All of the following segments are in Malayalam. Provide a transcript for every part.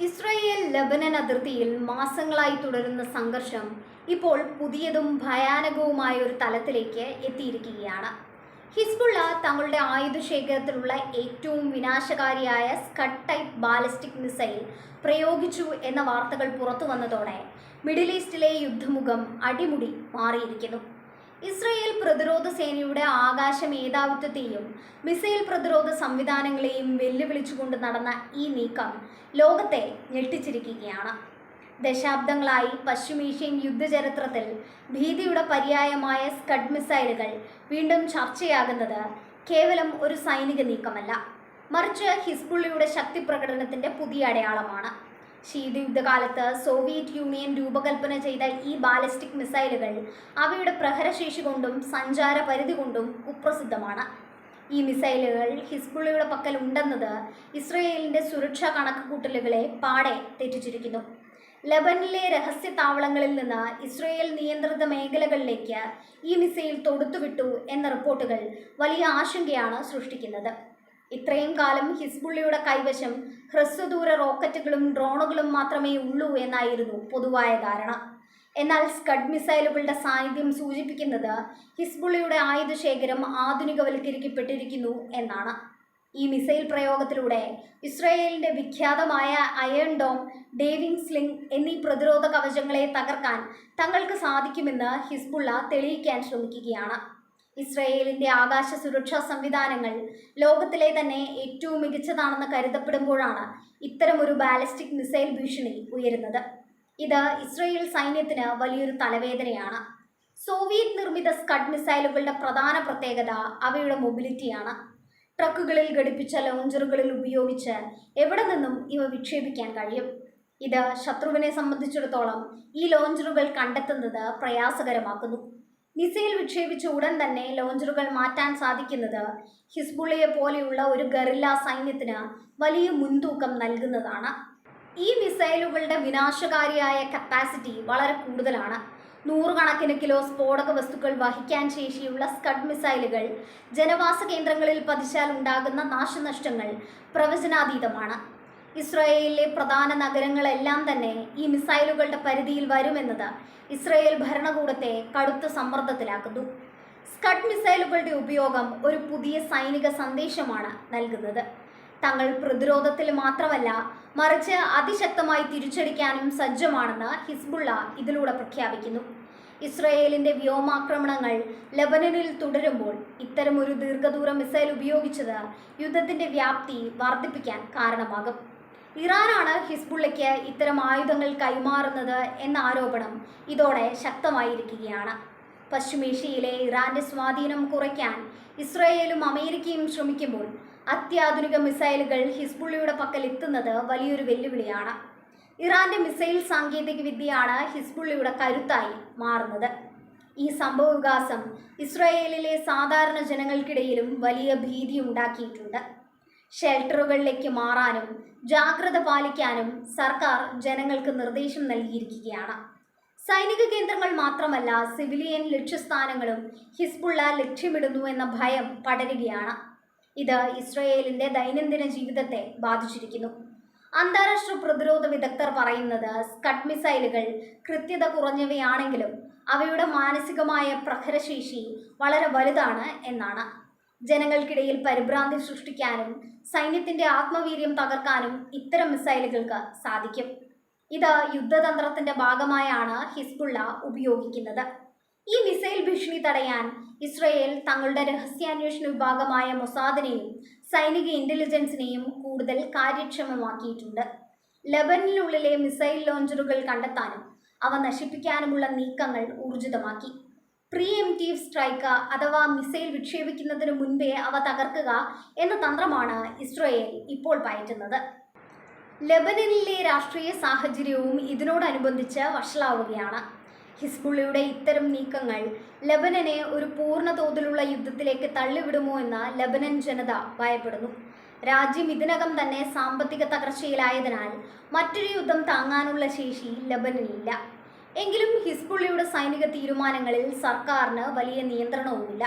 ഇസ്രായേൽ ലബനൻ അതിർത്തിയിൽ മാസങ്ങളായി തുടരുന്ന സംഘർഷം ഇപ്പോൾ പുതിയതും ഭയാനകവുമായ ഒരു തലത്തിലേക്ക് എത്തിയിരിക്കുകയാണ്. ഹിസ്ബുള്ള തങ്ങളുടെ ആയുധശേഖരത്തിലുള്ള ഏറ്റവും വിനാശകാരിയായ സ്കഡ് ടൈപ്പ് ബാലിസ്റ്റിക് മിസൈൽ പ്രയോഗിച്ചു എന്ന വാർത്തകൾ പുറത്തു വന്നതോടെ മിഡിൽ ഈസ്റ്റിലെ യുദ്ധമുഖം അടിമുടി മാറിയിരിക്കുന്നു. ഇസ്രായേൽ പ്രതിരോധ സേനയുടെ ആകാശ മേധാവിത്വത്തെയും മിസൈൽ പ്രതിരോധ സംവിധാനങ്ങളെയും വെല്ലുവിളിച്ചുകൊണ്ട് നടന്ന ഈ നീക്കം ലോകത്തെ ഞെട്ടിച്ചിരിക്കുകയാണ്. ദശാബ്ദങ്ങളായി പശ്ചിമേഷ്യൻ യുദ്ധചരിത്രത്തിൽ ഭീതിയുടെ പര്യായമായ സ്കഡ് മിസൈലുകൾ വീണ്ടും ചർച്ചയാകുന്നത് കേവലം ഒരു സൈനിക നീക്കമല്ല, മറിച്ച് ഹിസ്ബുള്ളയുടെ ശക്തി പ്രകടനത്തിന്റെ പുതിയ അടയാളമാണ്. ശീതയുദ്ധകാലത്ത് സോവിയറ്റ് യൂണിയൻ രൂപകൽപ്പന ചെയ്ത ഈ ബാലിസ്റ്റിക് മിസൈലുകൾ അവയുടെ പ്രഹരശേഷി കൊണ്ടും സഞ്ചാര പരിധി കൊണ്ടും കുപ്രസിദ്ധമാണ്. ഈ മിസൈലുകൾ ഹിസ്ബുള്ളയുടെ പക്കൽ ഉണ്ടെന്നത് ഇസ്രയേലിന്റെ സുരക്ഷാ കണക്കുകൂട്ടലുകളെ പാടെ തെറ്റിച്ചിരിക്കുന്നു. ലബനിലെ രഹസ്യ താവളങ്ങളിൽ നിന്ന് ഇസ്രയേൽ നിയന്ത്രിത മേഖലകളിലേക്ക് ഈ മിസൈൽ തൊടുത്തുവിട്ടു എന്ന റിപ്പോർട്ടുകൾ വലിയ ആശങ്കയാണ് സൃഷ്ടിക്കുന്നത്. ഇത്രയും കാലം ഹിസ്ബുള്ളയുടെ കൈവശം ഹ്രസ്വദൂര റോക്കറ്റുകളും ഡ്രോണുകളും മാത്രമേ ഉള്ളൂ എന്നായിരുന്നു പൊതുവായ ധാരണ. എന്നാൽ സ്കഡ് മിസൈലുകളുടെ സാന്നിധ്യം സൂചിപ്പിക്കുന്നത് ഹിസ്ബുള്ളയുടെ ആയുധശേഖരം ആധുനികവൽക്കരിക്കപ്പെട്ടിരിക്കുന്നു എന്നാണ്. ഈ മിസൈൽ പ്രയോഗത്തിലൂടെ ഇസ്രായേലിന്റെ വിഖ്യാതമായ അയൺ ഡോം, ഡേവിംഗ് സ്ലിംഗ് എന്നീ പ്രതിരോധ കവചങ്ങളെ തകർക്കാൻ തങ്ങൾക്ക് സാധിക്കുമെന്ന് ഹിസ്ബുള്ള തെളിയിക്കാൻ ശ്രമിക്കുകയാണ്. ഇസ്രായേലിന്റെ ആകാശ സുരക്ഷാ സംവിധാനങ്ങൾ ലോകത്തിലെ തന്നെ ഏറ്റവും മികച്ചതാണെന്ന് കരുതപ്പെടുമ്പോഴാണ് ഇത്തരമൊരു ബാലിസ്റ്റിക് മിസൈൽ ഭീഷണി ഉയരുന്നത്. ഇത് ഇസ്രായേൽ സൈന്യത്തിന് വലിയൊരു തലവേദനയാണ്. സോവിയറ്റ് നിർമ്മിത സ്കഡ് മിസൈലുകളുടെ പ്രധാന പ്രത്യേകത അവയുടെ മൊബിലിറ്റിയാണ്. ട്രക്കുകളിൽ ഘടിപ്പിച്ച ലോഞ്ചറുകളിൽ ഉപയോഗിച്ച് എവിടെ നിന്നും ഇവ വിക്ഷേപിക്കാൻ കഴിയും. ഇത് ശത്രുവിനെ സംബന്ധിച്ചിടത്തോളം ഈ ലോഞ്ചറുകൾ കണ്ടെത്തുന്നത് പ്രയാസകരമാക്കുന്നു. മിസൈൽ വിക്ഷേപിച്ച ഉടൻ തന്നെ ലോഞ്ചറുകൾ മാറ്റാൻ സാധിക്കുന്നത് ഹിസ്ബുള്ളയെ പോലെയുള്ള ഒരു ഗറില്ല സൈന്യത്തിന് വലിയ മുൻതൂക്കം നൽകുന്നതാണ്. ഈ മിസൈലുകളുടെ വിനാശകാരിയായ കപ്പാസിറ്റി വളരെ കൂടുതലാണ്. നൂറുകണക്കിന് കിലോ സ്ഫോടക വസ്തുക്കൾ വഹിക്കാൻ ശേഷിയുള്ള സ്കഡ് മിസൈലുകൾ ജനവാസ കേന്ദ്രങ്ങളിൽ പതിച്ചാൽ ഉണ്ടാകുന്ന നാശനഷ്ടങ്ങൾ പ്രവചനാതീതമാണ്. ഇസ്രായേലിലെ പ്രധാന നഗരങ്ങളെല്ലാം തന്നെ ഈ മിസൈലുകളുടെ പരിധിയിൽ വരുമെന്നത് ഇസ്രായേൽ ഭരണകൂടത്തെ കടുത്ത സമ്മർദ്ദത്തിലാക്കുന്നു. സ്കഡ് മിസൈലുകളുടെ ഉപയോഗം ഒരു പുതിയ സൈനിക സന്ദേശമാണ് നൽകുന്നത്. തങ്ങൾ പ്രതിരോധത്തിൽ മാത്രമല്ല, മറിച്ച് അതിശക്തമായി തിരിച്ചടിക്കാനും സജ്ജമാണെന്ന് ഹിസ്ബുള്ള ഇതിലൂടെ പ്രഖ്യാപിക്കുന്നു. ഇസ്രായേലിന്റെ വ്യോമാക്രമണങ്ങൾ ലബനനിൽ തുടരുമ്പോൾ ഇത്തരമൊരു ദീർഘദൂര മിസൈൽ ഉപയോഗിച്ചത് യുദ്ധത്തിന്റെ വ്യാപ്തി വർദ്ധിപ്പിക്കാൻ കാരണമാകും. ഇറാനാണ് ഹിസ്ബുള്ളയ്ക്ക് ഇത്തരം ആയുധങ്ങൾ കൈമാറുന്നത് എന്ന ആരോപണം ഇതോടെ ശക്തമായിരിക്കുകയാണ്. പശ്ചിമേഷ്യയിലെ ഇറാന്റെ സ്വാധീനം കുറയ്ക്കാൻ ഇസ്രായേലും അമേരിക്കയും ശ്രമിക്കുമ്പോൾ അത്യാധുനിക മിസൈലുകൾ ഹിസ്ബുള്ളയുടെ പക്കൽ എത്തുന്നത് വലിയൊരു വെല്ലുവിളിയാണ്. ഇറാന്റെ മിസൈൽ സാങ്കേതിക വിദ്യയാണ് ഹിസ്ബുള്ളയുടെ കരുത്തായി മാറുന്നത്. ഈ സംഭവവികാസം ഇസ്രായേലിലെ സാധാരണ ജനങ്ങൾക്കിടയിലും വലിയ ഭീതി ഉണ്ടാക്കിയിട്ടുണ്ട്. ഷെൽട്ടറുകളിലേക്ക് മാറാനും ജാഗ്രത പാലിക്കാനും സർക്കാർ ജനങ്ങൾക്ക് നിർദ്ദേശം നൽകിയിരിക്കുകയാണ്. സൈനിക കേന്ദ്രങ്ങൾ മാത്രമല്ല, സിവിലിയൻ ലക്ഷ്യസ്ഥാനങ്ങളും ഹിസ്ബുള്ള ലക്ഷ്യമിടുന്നു എന്ന ഭയം പടരുകയാണ്. ഇത് ഇസ്രായേലിന്റെ ദൈനംദിന ജീവിതത്തെ ബാധിച്ചിരിക്കുന്നു. അന്താരാഷ്ട്ര പ്രതിരോധ വിദഗ്ധർ പറയുന്നത് സ്കഡ് മിസൈലുകൾ കൃത്യത കുറഞ്ഞവയാണെങ്കിലും അവയുടെ മാനസികമായ പ്രഹരശേഷി വളരെ വലുതാണ് എന്നാണ്. ജനങ്ങൾക്കിടയിൽ പരിഭ്രാന്തി സൃഷ്ടിക്കാനും സൈന്യത്തിന്റെ ആത്മവീര്യം തകർക്കാനും ഇത്തരം മിസൈലുകൾക്ക് സാധിക്കും. ഇത് യുദ്ധതന്ത്രത്തിന്റെ ഭാഗമായാണ് ഹിസ്ബുള്ള ഉപയോഗിക്കുന്നത്. ഈ മിസൈൽ ഭീഷണി തടയാൻ ഇസ്രായേൽ തങ്ങളുടെ രഹസ്യാന്വേഷണ വിഭാഗമായ മൊസാദിനെയും സൈനിക ഇന്റലിജൻസിനെയും കൂടുതൽ കാര്യക്ഷമമാക്കിയിട്ടുണ്ട്. ലബനനിലുള്ളിലെ മിസൈൽ ലോഞ്ചറുകൾ കണ്ടെത്താനും അവ നശിപ്പിക്കാനുമുള്ള നീക്കങ്ങൾ ഊർജിതമാക്കി. പ്രീ എംപ്റ്റീവ് സ്ട്രൈക്ക് അഥവാ മിസൈൽ വിക്ഷേപിക്കുന്നതിന് മുൻപേ അവ തകർക്കുക എന്ന തന്ത്രമാണ് ഇസ്രായേൽ ഇപ്പോൾ പയറ്റുന്നത്. ലബനനിലെ രാഷ്ട്രീയ സാഹചര്യവും ഇതിനോടനുബന്ധിച്ച് വഷളാവുകയാണ്. ഹിസ്ബുള്ളയുടെ ഇത്തരം നീക്കങ്ങൾ ലബനനെ ഒരു പൂർണ്ണ തോതിലുള്ള യുദ്ധത്തിലേക്ക് തള്ളിവിടുമോ എന്ന് ലബനൻ ജനത ഭയപ്പെടുന്നു. രാജ്യം ഇതിനകം തന്നെ സാമ്പത്തിക തകർച്ചയിലായതിനാൽ മറ്റൊരു യുദ്ധം താങ്ങാനുള്ള ശേഷി ലബനനിലില്ല. എങ്കിലും ഹിസ്ബുള്ളയുടെ സൈനിക തീരുമാനങ്ങളിൽ സർക്കാരിന് വലിയ നിയന്ത്രണവുമില്ല.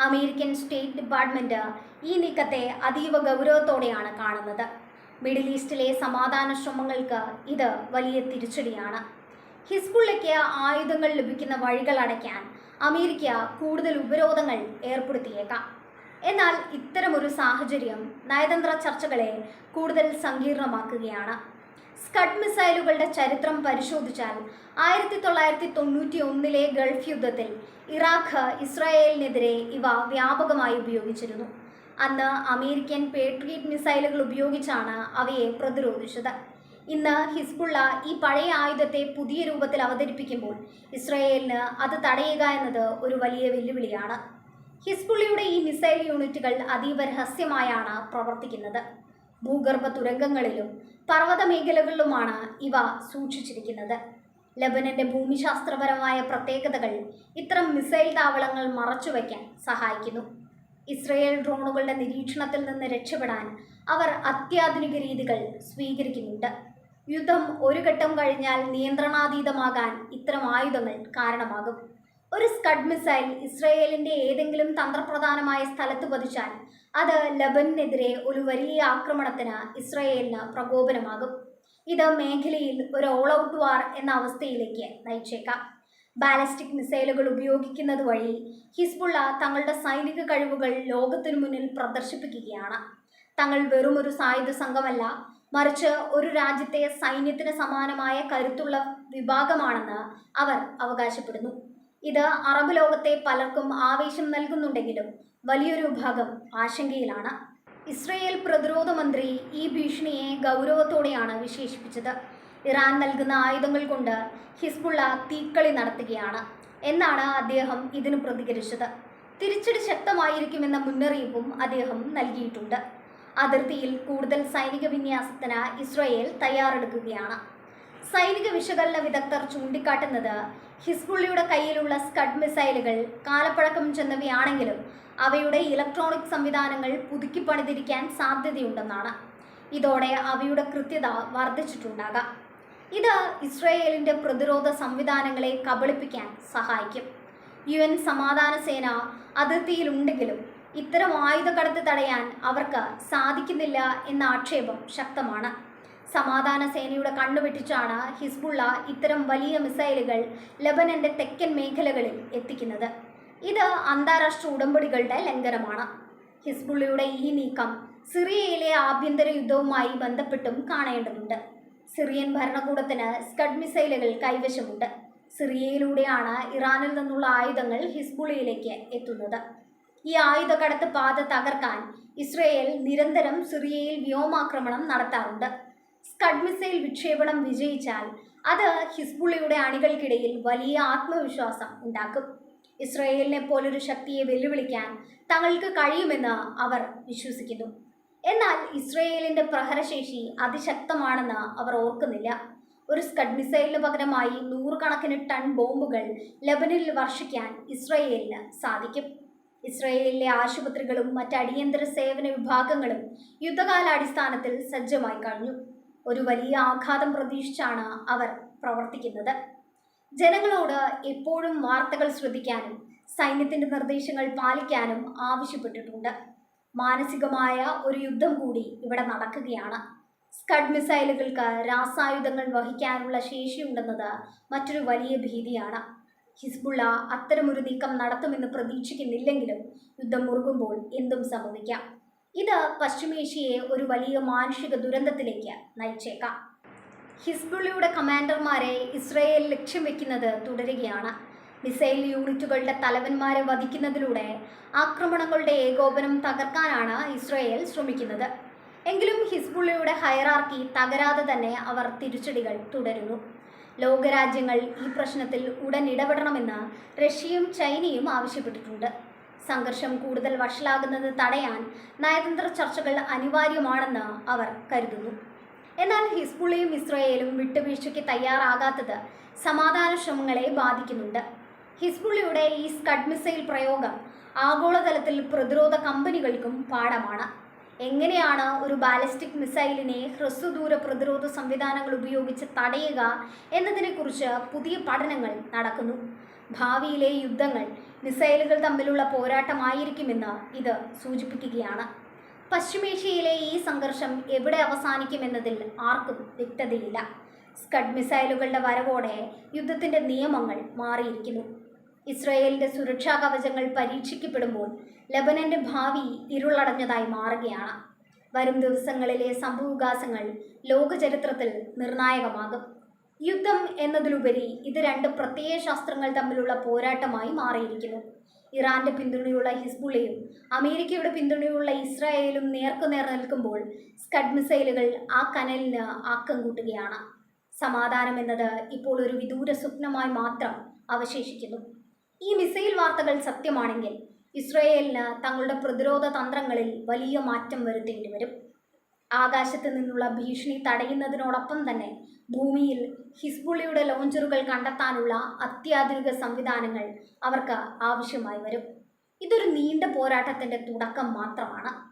അമേരിക്കൻ സ്റ്റേറ്റ് ഡിപ്പാർട്ട്മെന്റ് ഈ നീക്കത്തെ അതീവ ഗൗരവത്തോടെയാണ് കാണുന്നത്. മിഡിൽ ഈസ്റ്റിലെ സമാധാന ശ്രമങ്ങൾക്ക് ഇത് വലിയ തിരിച്ചടിയാണ്. ഹിസ്ബുള്ളയ്ക്ക് ആയുധങ്ങൾ ലഭിക്കുന്ന വഴികൾ അടയ്ക്കാൻ അമേരിക്ക കൂടുതൽ ഉപരോധങ്ങൾ ഏർപ്പെടുത്തിയേക്കാം. എന്നാൽ ഇത്തരമൊരു സാഹചര്യം നയതന്ത്ര ചർച്ചകളെ കൂടുതൽ സങ്കീർണമാക്കുകയാണ്. സ്കഡ് മിസൈലുകളുടെ ചരിത്രം പരിശോധിച്ചാൽ 1991 ഗൾഫ് യുദ്ധത്തിൽ ഇറാഖ് ഇസ്രായേലിനെതിരെ ഇവ വ്യാപകമായി ഉപയോഗിച്ചിരുന്നു. അന്ന് അമേരിക്കൻ പേട്രിയറ്റ് മിസൈലുകൾ ഉപയോഗിച്ചാണ് അവയെ പ്രതിരോധിച്ചത്. ഇന്ന് ഹിസ്ബുള്ള ഈ പഴയ ആയുധത്തെ പുതിയ രൂപത്തിൽ അവതരിപ്പിക്കുമ്പോൾ ഇസ്രായേലിന് അത് തടയുക എന്നത് ഒരു വലിയ വെല്ലുവിളിയാണ്. ഹിസ്ബുള്ളയുടെ ഈ മിസൈൽ യൂണിറ്റുകൾ അതീവ രഹസ്യമായാണ് പ്രവർത്തിക്കുന്നത്. ഭൂഗർഭ തുരങ്കങ്ങളിലും പർവ്വത മേഖലകളിലുമാണ് ഇവ സൂക്ഷിച്ചിരിക്കുന്നത്. ലബനന്റെ ഭൂമിശാസ്ത്രപരമായ പ്രത്യേകതകൾ ഇത്തരം മിസൈൽ താവളങ്ങൾ മറച്ചുവെക്കാൻ സഹായിക്കുന്നു. ഇസ്രയേൽ ഡ്രോണുകളുടെ നിരീക്ഷണത്തിൽ നിന്ന് രക്ഷപ്പെടാൻ അവർ അത്യാധുനിക രീതികൾ സ്വീകരിക്കുന്നുണ്ട്. യുദ്ധം ഒരു ഘട്ടം കഴിഞ്ഞാൽ നിയന്ത്രണാതീതമാകാൻ ഇത്തരം ആയുധങ്ങൾ കാരണമാകും. ഒരു സ്കഡ് മിസൈൽ ഇസ്രയേലിന്റെ ഏതെങ്കിലും തന്ത്രപ്രധാനമായ സ്ഥലത്ത് പതിച്ചാൽ അത് ലബനനെതിരെ ഒരു വലിയ ആക്രമണത്തിന് ഇസ്രയേലിന് പ്രകോപനമാകും. ഇത് മേഖലയിൽ ഒരു ഓൾ ഔട്ട് വാർ എന്ന അവസ്ഥയിലേക്ക് നയിച്ചേക്കാം. ബാലിസ്റ്റിക് മിസൈലുകൾ ഉപയോഗിക്കുന്നത് വഴി ഹിസ്ബുള്ള തങ്ങളുടെ സൈനിക കഴിവുകൾ ലോകത്തിനു മുന്നിൽ പ്രദർശിപ്പിക്കുകയാണ്. തങ്ങൾ വെറും ഒരു സായുധ സംഘമല്ല, മറിച്ച് ഒരു രാജ്യത്തെ സൈന്യത്തിന് സമാനമായ കരുത്തുള്ള വിഭാഗമാണെന്ന് അവർ അവകാശപ്പെടുന്നു. ഇത് അറബ് ലോകത്തെ പലർക്കും ആവേശം നൽകുന്നുണ്ടെങ്കിലും വലിയൊരു വിഭാഗം ആശങ്കയിലാണ്. ഇസ്രയേൽ പ്രതിരോധ മന്ത്രി ഈ ഭീഷണിയെ ഗൗരവത്തോടെയാണ് വിശേഷിപ്പിച്ചത്. ഇറാൻ നൽകുന്ന ആയുധങ്ങൾ കൊണ്ട് ഹിസ്ബുള്ള തീക്കളി നടത്തുകയാണ് എന്നാണ് അദ്ദേഹം ഇതിന് പ്രതികരിച്ചത്. തിരിച്ചടി ശക്തമായിരിക്കുമെന്ന മുന്നറിയിപ്പും അദ്ദേഹം നൽകിയിട്ടുണ്ട്. അതിർത്തിയിൽ കൂടുതൽ സൈനിക വിന്യാസത്തിന് ഇസ്രയേൽ തയ്യാറെടുക്കുകയാണ്. സൈനിക വിശകലന വിദഗ്ധർ ചൂണ്ടിക്കാട്ടുന്നത് ഹിസ്ബുള്ളയുടെ കയ്യിലുള്ള സ്കഡ് മിസൈലുകൾ കാലപ്പഴക്കം ചെന്നവയാണെങ്കിലും അവയുടെ ഇലക്ട്രോണിക് സംവിധാനങ്ങൾ പുതുക്കി പണിതിരിക്കാൻ സാധ്യതയുണ്ടെന്നാണ്. ഇതോടെ അവയുടെ കൃത്യത വർദ്ധിച്ചിട്ടുണ്ടാകാം. ഇത് ഇസ്രയേലിന്റെ പ്രതിരോധ സംവിധാനങ്ങളെ കബളിപ്പിക്കാൻ സഹായിക്കും. UN സമാധാന സേന അതിർത്തിയിലുണ്ടെങ്കിലും ഇത്തരം ആയുധക്കടത്ത് തടയാൻ അവർക്ക് സാധിക്കുന്നില്ല എന്ന ആക്ഷേപം ശക്തമാണ്. സമാധാന സേനയുടെ കണ്ണുവെട്ടിച്ചാണ് ഹിസ്ബുള്ള ഇത്തരം വലിയ മിസൈലുകൾ ലബനന്റെ തെക്കൻ മേഖലകളിൽ എത്തിക്കുന്നത്. ഇത് അന്താരാഷ്ട്ര ഉടമ്പടികളുടെ ലംഘനമാണ്. ഹിസ്ബുള്ളയുടെ ഈ നീക്കം സിറിയയിലെ ആഭ്യന്തര യുദ്ധവുമായി ബന്ധപ്പെട്ടും കാണേണ്ടതുണ്ട്. സിറിയൻ ഭരണകൂടത്തിന് സ്കഡ് മിസൈലുകൾ കൈവശമുണ്ട്. സിറിയയിലൂടെയാണ് ഇറാനിൽ നിന്നുള്ള ആയുധങ്ങൾ ഹിസ്ബുള്ളയിലേക്ക് എത്തുന്നത്. ഈ ആയുധക്കടത്ത് പാത തകർക്കാൻ ഇസ്രയേൽ നിരന്തരം സിറിയയിൽ വ്യോമാക്രമണം നടത്താറുണ്ട്. സ്കഡ് മിസൈൽ വിക്ഷേപണം വിജയിച്ചാൽ അത് ഹിസ്ബുള്ളയുടെ അണികൾക്കിടയിൽ വലിയ ആത്മവിശ്വാസം ഉണ്ടാക്കും. ഇസ്രയേലിനെ പോലൊരു ശക്തിയെ വെല്ലുവിളിക്കാൻ തങ്ങൾക്ക് കഴിയുമെന്ന് അവർ വിശ്വസിക്കുന്നു. എന്നാൽ ഇസ്രയേലിന്റെ പ്രഹരശേഷി അതിശക്തമാണെന്ന് അവർ ഓർക്കുന്നില്ല. ഒരു സ്കഡ് മിസൈലിന് പകരമായി 100 കണക്കിന് ടൺ ബോംബുകൾ ലബനനിൽ വർഷിക്കാൻ ഇസ്രയേലിന് സാധിക്കും. ഇസ്രയേലിലെ ആശുപത്രികളും മറ്റ് അടിയന്തര സേവന വിഭാഗങ്ങളും യുദ്ധകാലാടിസ്ഥാനത്തിൽ സജ്ജമായി കഴിഞ്ഞു. ഒരു വലിയ ആഘാതം പ്രതീക്ഷിച്ചാണ് അവർ പ്രവർത്തിക്കുന്നത്. ജനങ്ങളോട് എപ്പോഴും വാർത്തകൾ ശ്രദ്ധിക്കാനും സൈന്യത്തിന്റെ നിർദ്ദേശങ്ങൾ പാലിക്കാനും ആവശ്യപ്പെട്ടിട്ടുണ്ട്. മാനസികമായ ഒരു യുദ്ധം കൂടി ഇവിടെ നടക്കുകയാണ്. സ്കഡ് മിസൈലുകൾക്ക് രാസായുധങ്ങൾ വഹിക്കാനുള്ള ശേഷിയുണ്ടെന്നത് മറ്റൊരു വലിയ ഭീതിയാണ്. ഹിസ്ബുള്ള അത്തരമൊരു നീക്കം നടത്തുമെന്ന് പ്രതീക്ഷിക്കുന്നില്ലെങ്കിലും യുദ്ധം മുറുകുമ്പോൾ എന്തും സംഭവിക്കാം. ഇത് പശ്ചിമേഷ്യയെ ഒരു വലിയ മാനുഷിക ദുരന്തത്തിലേക്ക് നയിച്ചേക്കാം. ഹിസ്ബുള്ളയുടെ കമാൻഡർമാരെ ഇസ്രയേൽ ലക്ഷ്യം വെക്കുന്നത് തുടരുകയാണ്. മിസൈൽ യൂണിറ്റുകളുടെ തലവന്മാരെ വധിക്കുന്നതിലൂടെ ആക്രമണങ്ങളുടെ ഏകോപനം തകർക്കാനാണ് ഇസ്രയേൽ ശ്രമിക്കുന്നത്. എങ്കിലും ഹിസ്ബുള്ളയുടെ ഹൈറാർക്കി തകരാതെ തന്നെ അവർ തിരിച്ചടികൾ തുടരുന്നു. ലോകരാജ്യങ്ങൾ ഈ പ്രശ്നത്തിൽ ഉടൻ ഇടപെടണമെന്ന് റഷ്യയും ചൈനയും ആവശ്യപ്പെട്ടിട്ടുണ്ട്. സംഘർഷം കൂടുതൽ വഷളാകുന്നത് തടയാൻ നയതന്ത്ര ചർച്ചകൾ അനിവാര്യമാണെന്ന് അവർ കരുതുന്നു. എന്നാൽ ഹിസ്ബുള്ളയും ഇസ്രയേലും വിട്ടുവീഴ്ചയ്ക്ക് തയ്യാറാകാത്തത് സമാധാന ശ്രമങ്ങളെ ബാധിക്കുന്നുണ്ട്. ഹിസ്ബുള്ളയുടെ ഈ സ്കഡ് മിസൈൽ പ്രയോഗം ആഗോളതലത്തിൽ പ്രതിരോധ കമ്പനികൾക്കും പാഠമാണ്. എങ്ങനെയാണ് ഒരു ബാലിസ്റ്റിക് മിസൈലിനെ ഹ്രസ്വദൂര പ്രതിരോധ സംവിധാനങ്ങൾ ഉപയോഗിച്ച് തടയുക എന്നതിനെക്കുറിച്ച് പുതിയ പഠനങ്ങൾ നടക്കുന്നു. ഭാവിയിലെ യുദ്ധങ്ങൾ മിസൈലുകൾ തമ്മിലുള്ള പോരാട്ടമായിരിക്കുമെന്ന് ഇത് സൂചിപ്പിക്കുകയാണ്. പശ്ചിമേഷ്യയിലെ ഈ സംഘർഷം എവിടെ അവസാനിക്കുമെന്നതിൽ ആർക്കും വ്യക്തതയില്ല. സ്കഡ് മിസൈലുകളുടെ വരവോടെ യുദ്ധത്തിന്റെ നിയമങ്ങൾ മാറിയിരിക്കുന്നു. ഇസ്രായേലിന്റെ സുരക്ഷാ കവചങ്ങൾ പരീക്ഷിക്കപ്പെടുമ്പോൾ ലബനന്റെ ഭാവി ഇരുളടഞ്ഞതായി മാറുകയാണ്. വരും ദിവസങ്ങളിലെ സംഭവവികാസങ്ങൾ ലോക ചരിത്രത്തിൽ നിർണായകമാകും. യുദ്ധം എന്നതിലുപരി ഇത് രണ്ട് പ്രത്യയശാസ്ത്രങ്ങൾ തമ്മിലുള്ള പോരാട്ടമായി മാറിയിരിക്കുന്നു. ഇറാന്റെ പിന്തുണയുള്ള ഹിസ്ബുള്ളയും അമേരിക്കയുടെ പിന്തുണയുള്ള ഇസ്രായേലും നേർക്കുനേർ നിൽക്കുമ്പോൾ സ്കഡ് മിസൈലുകൾ ആ കനലിന് ആക്കം കൂട്ടുകയാണ്. സമാധാനം എന്നത് ഇപ്പോൾ ഒരു വിദൂര സ്വപ്നമായി മാത്രം അവശേഷിക്കുന്നു. ഈ മിസൈൽ വാർത്തകൾ സത്യമാണെങ്കിൽ ഇസ്രായേലിന് തങ്ങളുടെ പ്രതിരോധ തന്ത്രങ്ങളിൽ വലിയ മാറ്റം വരുത്തേണ്ടി വരും. ആകാശത്ത് നിന്നുള്ള ഭീഷണി തടയുന്നതിനോടൊപ്പം തന്നെ ഭൂമിയിൽ ഹിസ്ബുള്ളയുടെ ലോഞ്ചറുകൾ കണ്ടെത്താനുള്ള അത്യാധുനിക സംവിധാനങ്ങൾ അവർക്ക് ആവശ്യമായി വരും. ഇതൊരു നീണ്ട പോരാട്ടത്തിന്റെ തുടക്കം മാത്രമാണ്.